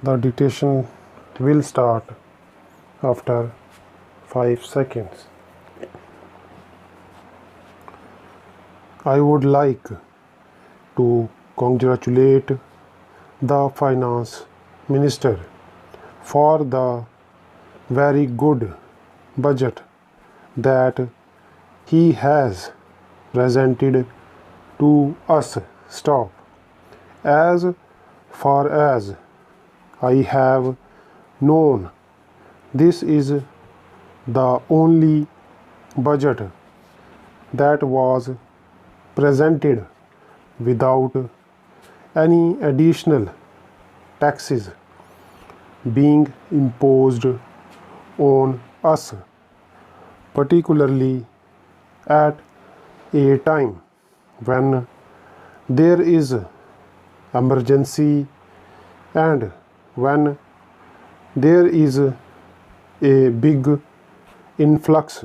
The dictation will start after 5 seconds. I would like to congratulate the Finance Minister for the very good budget that he has presented to us. Stop. As far as I have known, this is the only budget that was presented without any additional taxes being imposed on us, particularly at a time when there is emergency and when there is a big influx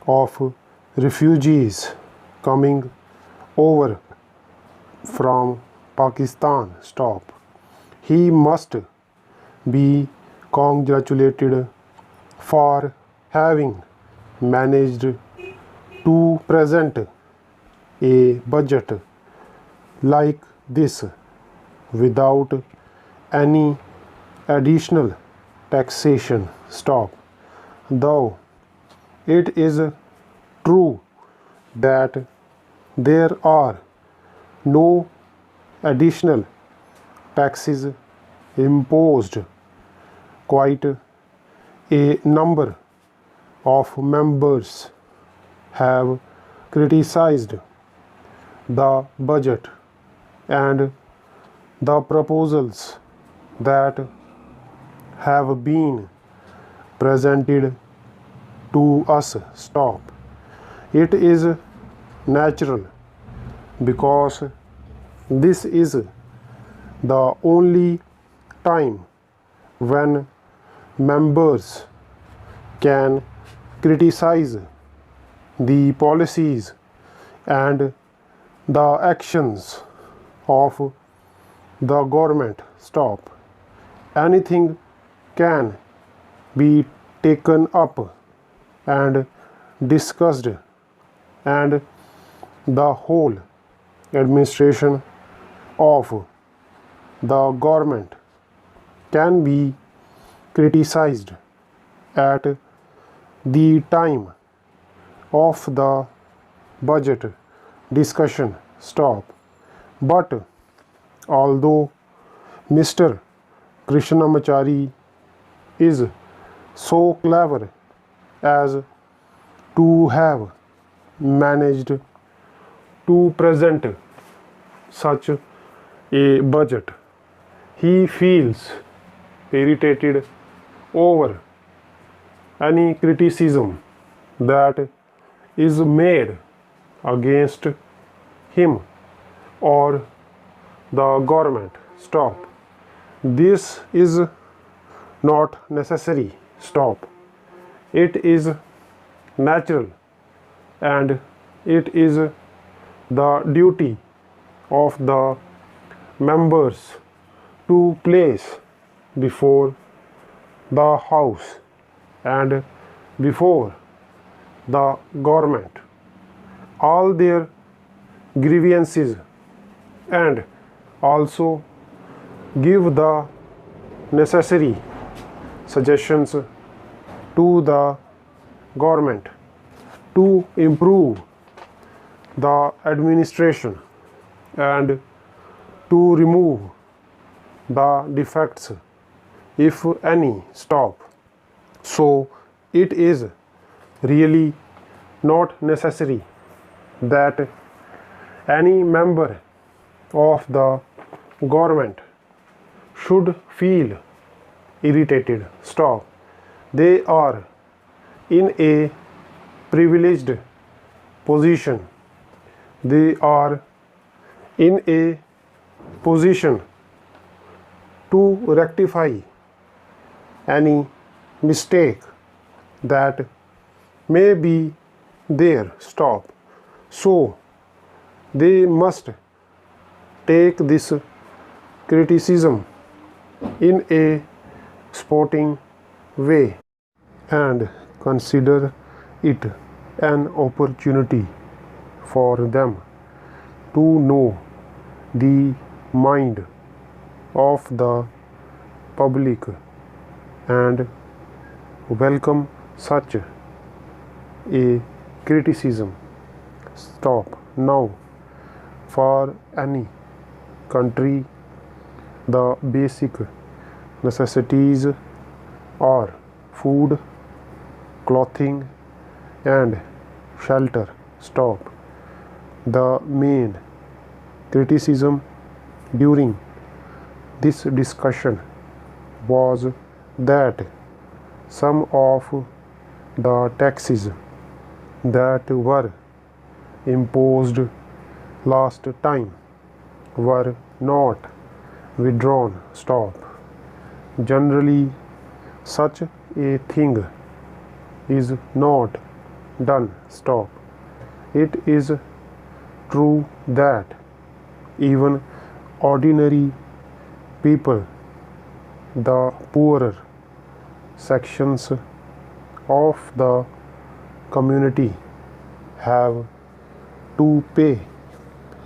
of refugees coming over from Pakistan. Stop. He must be congratulated for having managed to present a budget like this without any additional taxation. Stop. Though it is true that there are no additional taxes imposed, quite a number of members have criticized the budget and the proposals that have been presented to us. Stop. It is natural because this is the only time when members can criticize the policies and the actions of the government. Stop. Anything can be taken up and discussed, and the whole administration of the government can be criticized at the time of the budget discussion. Stop. But although Mr. Krishnamachari is so clever as to have managed to present such a budget, he feels irritated over any criticism that is made against him or the government. Stop. This is not necessary. Stop. It is natural and it is the duty of the members to place before the House and before the government all their grievances and also give the necessary suggestions to the government to improve the administration and to remove the defects, if any. Stop. So it is really not necessary that any member of the government should feel irritated. Stop. They are in a privileged position. They are in a position to rectify any mistake that may be there. Stop. So they must take this criticism in a sporting way and consider it an opportunity for them to know the mind of the public and welcome such a criticism. Stop. Now, for any country, the basic necessities are food, clothing, and shelter. Stop. The main criticism during this discussion was that some of the taxes that were imposed last time were not withdrawn. Stop. Generally, such a thing is not done. Stop. It is true that even ordinary people, the poorer sections of the community, have to pay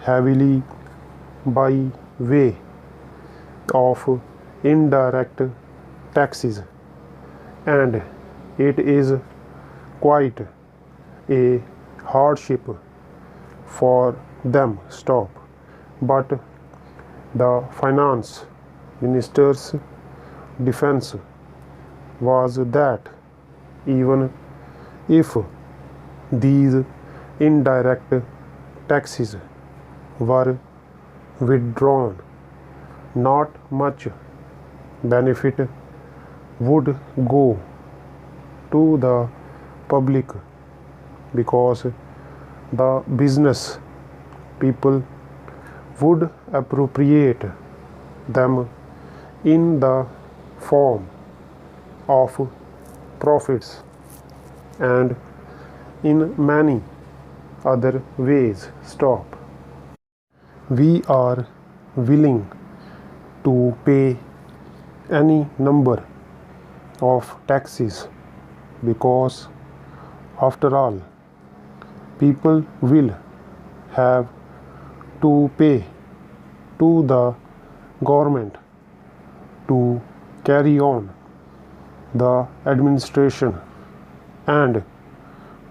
heavily by way of indirect taxes, and it is quite a hardship for them. Stop. But the finance minister's defense was that even if these indirect taxes were withdrawn, not much benefit would go to the public because the business people would appropriate them in the form of profits and in many other ways. Stop. We are willing to pay any number of taxes because, after all, people will have to pay to the government to carry on the administration and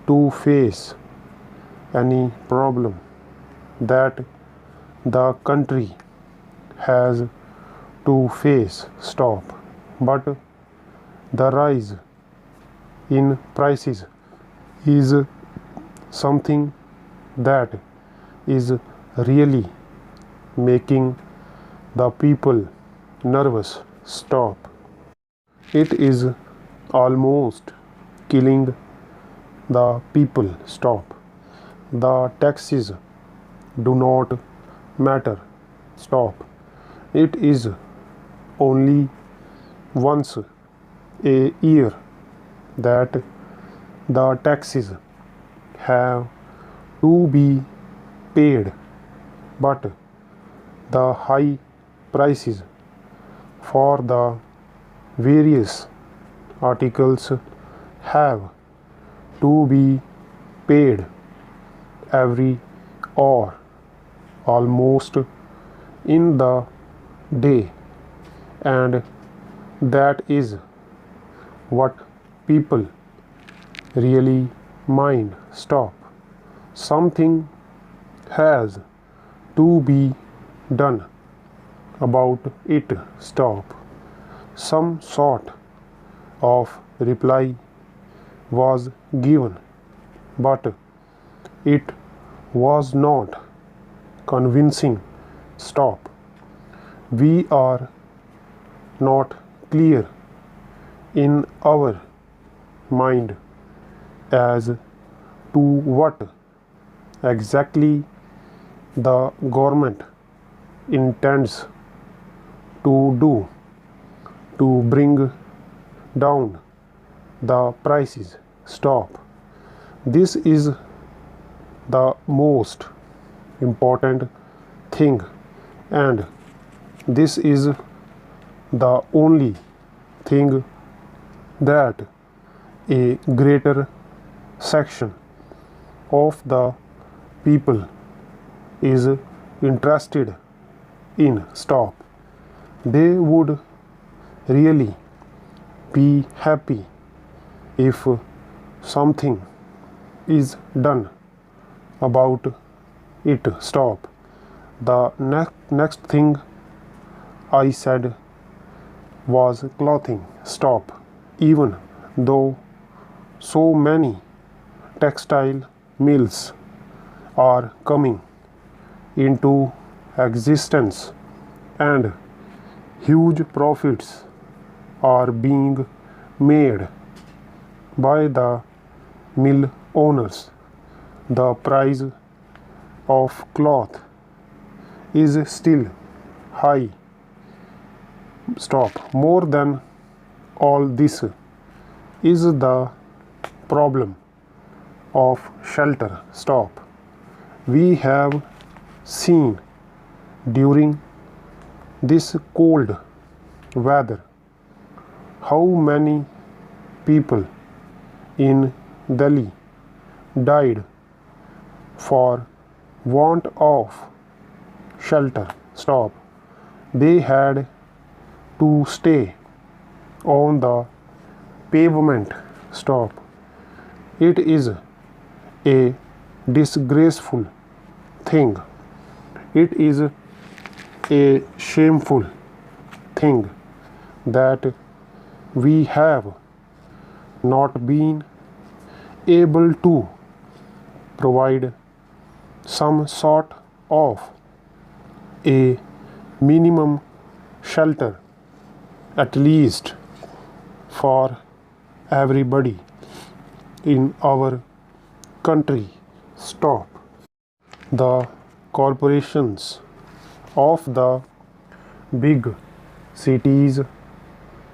to face any problem that the country has to face. Stop. But the rise in prices is something that is really making the people nervous. Stop. It is almost killing the people. Stop. The taxes do not matter. Stop. It is only once a year that the taxes have to be paid, but the high prices for the various articles have to be paid every hour, almost in the day, and that is what people really mind. Stop. Something has to be done about it. Stop. Some sort of reply was given, but it was not convincing. Stop. We are not clear in our mind as to what exactly the government intends to do to bring down the prices. Stop. This is the most important thing, and this is the only thing that a greater section of the people is interested in. Stop. They would really be happy if something is done about it. Stop. The next thing I said was clothing. Stop. Even though so many textile mills are coming into existence and huge profits are being made by the mill owners, the price of cloth is still high. Stop. More than all this is the problem of shelter. Stop. We have seen during this cold weather how many people in Delhi died for want of shelter. Stop. They had to stay on the pavement. Stop. It is a disgraceful thing. It is a shameful thing that we have not been able to provide some sort of a minimum shelter, at least for everybody in our country. Stop. The corporations of the big cities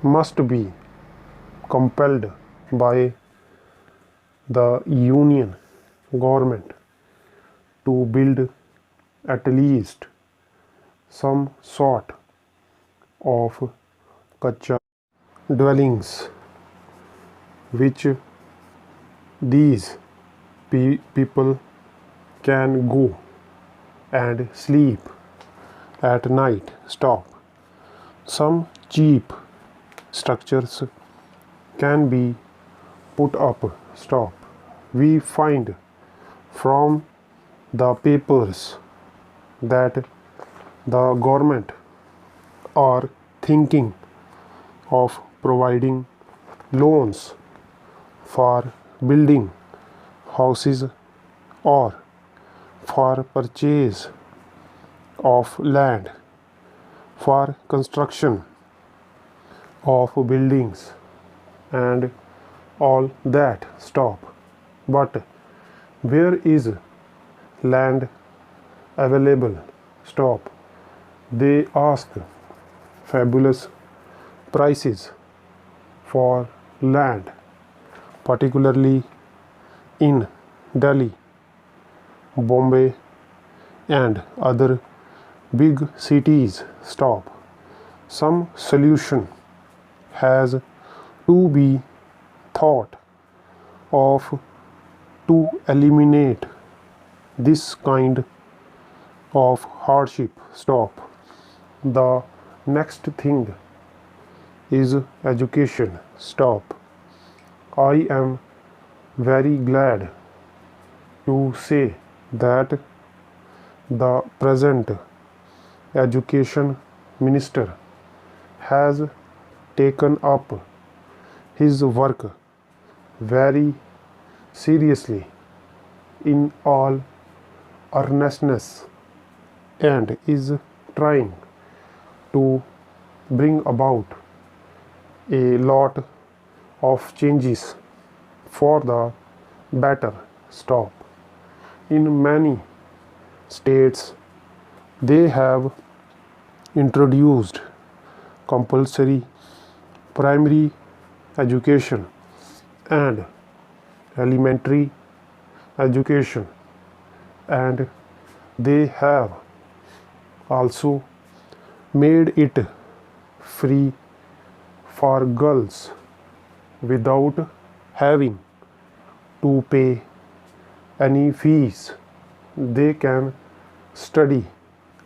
must be compelled by the union government to build at least some sort of kacha dwellings which these people can go and sleep at night. Stop. Some cheap structures can be put up. Stop. We find from the papers that the government are thinking of providing loans for building houses or for purchase of land for construction of buildings and all that. Stop. But where is land available? Stop. They ask fabulous prices for land, particularly in Delhi, Bombay and other big cities. Stop. Some solution has to be thought of to eliminate this kind of hardship. Stop. The next thing is education. Stop. I am very glad to say that the present education minister has taken up his work very seriously in all earnestness and is trying to bring about a lot of changes for the better. Stop. In many states they have introduced compulsory primary education and elementary education, and they have also made it free for girls without having to pay any fees. They can study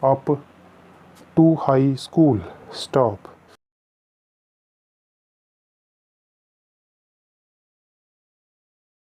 up to high school. Stop.